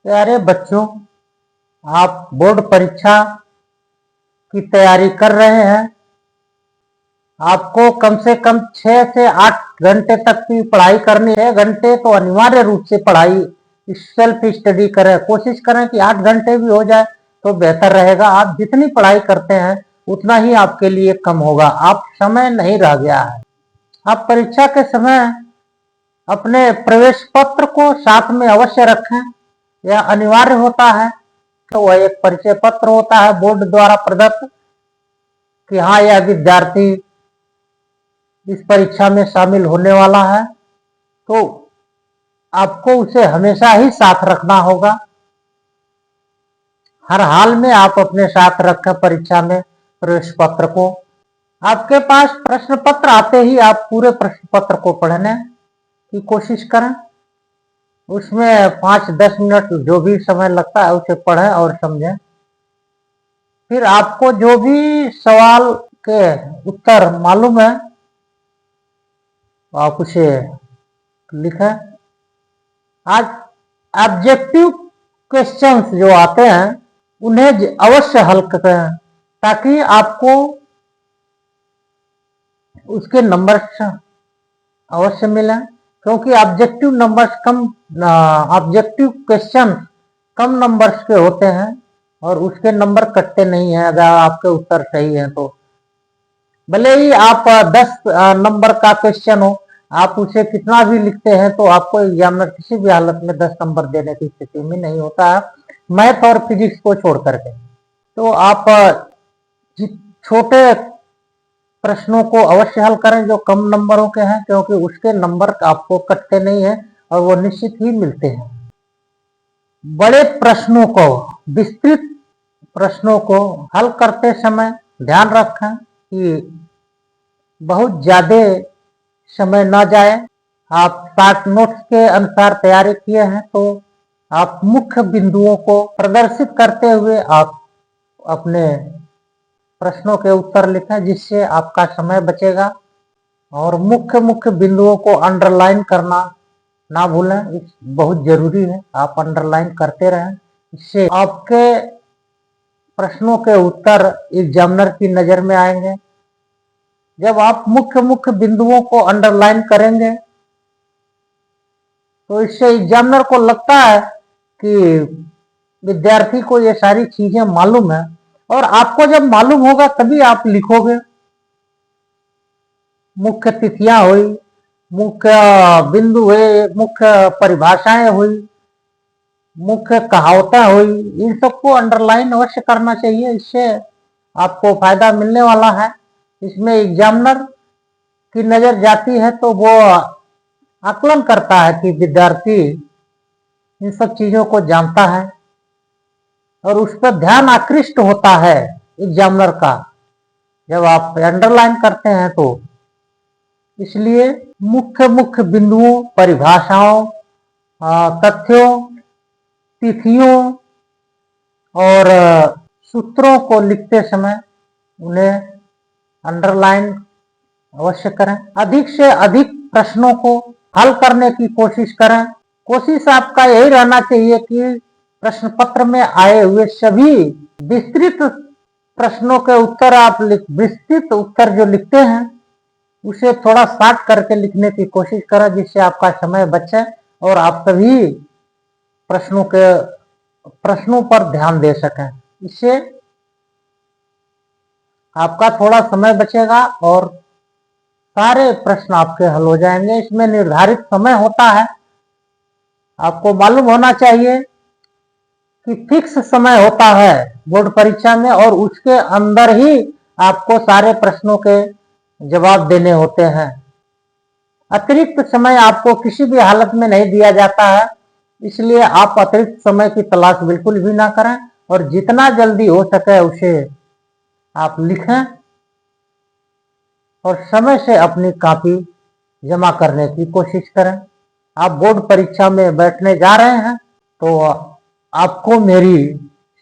प्यारे बच्चों, आप बोर्ड परीक्षा की तैयारी कर रहे हैं। आपको कम से कम 6 से 8 घंटे तक की पढ़ाई करनी है। 6 घंटे तो अनिवार्य रूप से पढ़ाई सेल्फ स्टडी करें। कोशिश करें कि 8 घंटे भी हो जाए तो बेहतर रहेगा। आप जितनी पढ़ाई करते हैं उतना ही आपके लिए कम होगा। आप समय नहीं रह गया है। आप परीक्षा के समय अपने प्रवेश पत्र को साथ में अवश्य रखें। यह अनिवार्य होता है। तो वह एक परिचय पत्र होता है बोर्ड द्वारा प्रदत्त कि हाँ, यह विद्यार्थी इस परीक्षा में शामिल होने वाला है। तो आपको उसे हमेशा ही साथ रखना होगा। हर हाल में आप अपने साथ रखें परीक्षा में प्रवेश पत्र को। आपके पास प्रश्न पत्र आते ही आप पूरे प्रश्न पत्र को पढ़ने की कोशिश करें। उसमें 5-10 मिनट जो भी समय लगता है उसे पढ़ें और समझें। फिर आपको जो भी सवाल के उत्तर मालूम है आप उसे लिखें। आज ऑब्जेक्टिव क्वेश्चंस जो आते हैं उन्हें अवश्य हल करें ताकि आपको उसके नंबर अवश्य मिलें, क्योंकि ऑब्जेक्टिव क्वेश्चन कम नंबर्स के होते हैं और उसके नंबर कटते नहीं हैं अगर आपके उत्तर सही है तो। भले ही आप 10 नंबर का क्वेश्चन हो, आप उसे कितना भी लिखते हैं तो आपको एग्जामिनर किसी भी हालत में 10 नंबर देने की स्थिति में नहीं होता है, मैथ और फिजिक्स को छोड़ करके। तो आप छोटे प्रश्नों को अवश्य हल करें जो कम नंबरों के हैं, क्योंकि उसके नंबर आपको कटते नहीं है और वो निश्चित ही मिलते हैं। बड़े प्रश्नों को, विस्तृत प्रश्नों को हल करते समय ध्यान रखें कि बहुत ज्यादा समय न जाए। आप शॉर्ट नोट्स के अनुसार तैयारी किए हैं तो आप मुख्य बिंदुओं को प्रदर्शित करते हुए आप अपने प्रश्नों के उत्तर लिखें, जिससे आपका समय बचेगा। और मुख्य बिंदुओं को अंडरलाइन करना ना भूलें, बहुत जरूरी है। आप अंडरलाइन करते रहें, इससे आपके प्रश्नों के उत्तर एग्जामिनर की नजर में आएंगे। जब आप मुख्य बिंदुओं को अंडरलाइन करेंगे तो इससे एग्जामिनर को लगता है कि विद्यार्थी को ये सारी चीजें मालूम है, और आपको जब मालूम होगा तभी आप लिखोगे। मुख्य तिथियां हुई, मुख्य बिंदु हुए, मुख्य परिभाषाएं हुई, मुख्य कहावतें हुई, इन सबको अंडरलाइन अवश्य करना चाहिए। इससे आपको फायदा मिलने वाला है। इसमें एग्जामिनर की नजर जाती है तो वो आकलन करता है कि विद्यार्थी इन सब चीजों को जानता है और उस पर ध्यान आकृष्ट होता है एग्जामिनर का जब आप अंडरलाइन करते हैं तो। इसलिए मुख्य बिंदुओं, परिभाषाओं, तथ्यों, तिथियों और सूत्रों को लिखते समय उन्हें अंडरलाइन अवश्य करें। अधिक से अधिक प्रश्नों को हल करने की कोशिश करें। कोशिश आपका यही रहना चाहिए कि प्रश्न पत्र में आए हुए सभी विस्तृत प्रश्नों के उत्तर आप विस्तृत उत्तर जो लिखते हैं उसे थोड़ा शॉर्ट करके लिखने की कोशिश करें, जिससे आपका समय बचे और आप सभी प्रश्नों पर ध्यान दे सकें। इससे आपका थोड़ा समय बचेगा और सारे प्रश्न आपके हल हो जाएंगे। इसमें निर्धारित समय होता है। आपको मालूम होना चाहिए कि फिक्स समय होता है बोर्ड परीक्षा में और उसके अंदर ही आपको सारे प्रश्नों के जवाब देने होते हैं। अतिरिक्त समय आपको किसी भी हालत में नहीं दिया जाता है, इसलिए आप अतिरिक्त समय की तलाश बिल्कुल भी ना करें और जितना जल्दी हो सके उसे आप लिखें और समय से अपनी कॉपी जमा करने की कोशिश करें। आप बोर्ड परीक्षा में बैठने जा रहे हैं तो आपको मेरी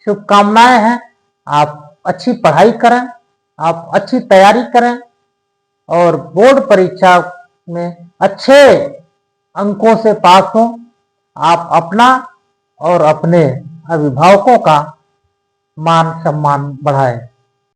शुभकामनाएं हैं। आप अच्छी पढ़ाई करें, आप अच्छी तैयारी करें और बोर्ड परीक्षा में अच्छे अंकों से पास हों। आप अपना और अपने अभिभावकों का मान सम्मान बढ़ाएं।